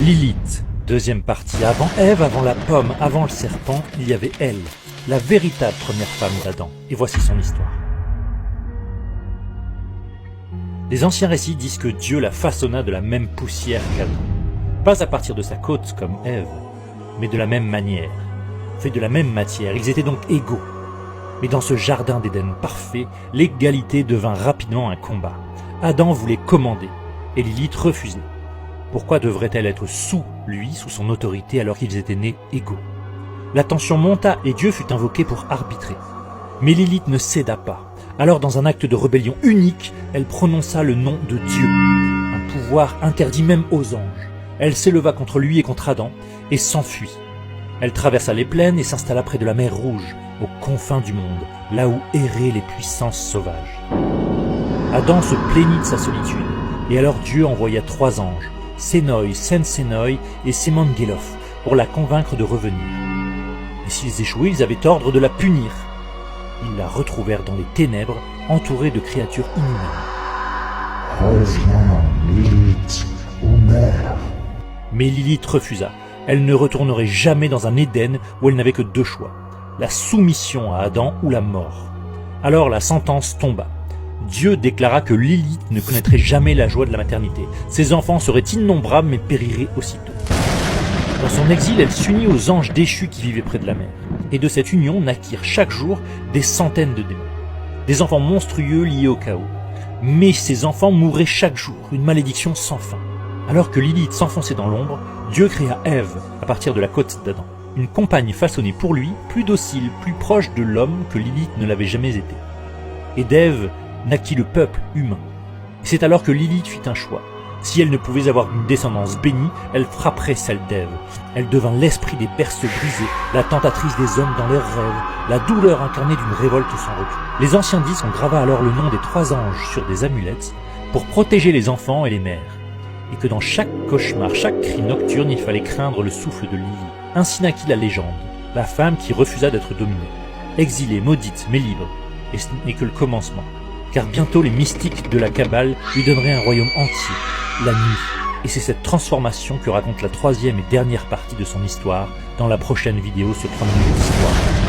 Lilith, deuxième partie. Avant Ève, avant la pomme, avant le serpent, il y avait elle, la véritable première femme d'Adam. Et voici son histoire. Les anciens récits disent que Dieu la façonna de la même poussière qu'Adam. Pas à partir de sa côte comme Ève, mais de la même manière, fait de la même matière. Ils étaient donc égaux. Mais dans ce jardin d'Éden parfait, l'égalité devint rapidement un combat. Adam voulait commander, et Lilith refusait. Pourquoi devrait-elle être sous lui, sous son autorité, alors qu'ils étaient nés égaux? La tension monta et Dieu fut invoqué pour arbitrer. Mais Lilith ne céda pas. Alors, dans un acte de rébellion unique, elle prononça le nom de Dieu, un pouvoir interdit même aux anges. Elle s'éleva contre lui et contre Adam, et s'enfuit. Elle traversa les plaines et s'installa près de la mer Rouge, aux confins du monde, là où erraient les puissances sauvages. Adam se plaignit de sa solitude, et alors Dieu envoya 3 anges, Sénoï, Sensénoï et Sémon-Guélof, pour la convaincre de revenir. Et s'ils échouaient, ils avaient ordre de la punir. Ils la retrouvèrent dans les ténèbres, entourée de créatures inhumaines. Reviens, Lilith, ou meurs. Mais Lilith refusa. Elle ne retournerait jamais dans un Éden où elle n'avait que 2 choix, la soumission à Adam ou la mort. Alors la sentence tomba. Dieu déclara que Lilith ne connaîtrait jamais la joie de la maternité. Ses enfants seraient innombrables mais périraient aussitôt. Dans son exil, elle s'unit aux anges déchus qui vivaient près de la mer. Et de cette union naquirent chaque jour des centaines de démons. Des enfants monstrueux liés au chaos. Mais ces enfants mourraient chaque jour, une malédiction sans fin. Alors que Lilith s'enfonçait dans l'ombre, Dieu créa Ève à partir de la côte d'Adam. Une compagne façonnée pour lui, plus docile, plus proche de l'homme que Lilith ne l'avait jamais été. Et d'Ève naquit le peuple humain. Et c'est alors que Lilith fit un choix. Si elle ne pouvait avoir une descendance bénie, elle frapperait celle d'Ève. Elle devint l'esprit des berceaux brisés, la tentatrice des hommes dans leurs rêves, la douleur incarnée d'une révolte sans recul. Les anciens disent qu'on grava alors le nom des 3 anges sur des amulettes pour protéger les enfants et les mères. Et que dans chaque cauchemar, chaque cri nocturne, il fallait craindre le souffle de Lilith. Ainsi naquit la légende, la femme qui refusa d'être dominée. Exilée, maudite, mais libre. Et ce n'est que le commencement. Car bientôt les mystiques de la Kabbale lui donneraient un royaume entier, la nuit. Et c'est cette transformation que raconte la 3e et dernière partie de son histoire dans la prochaine vidéo sur 3 minutes d'histoire.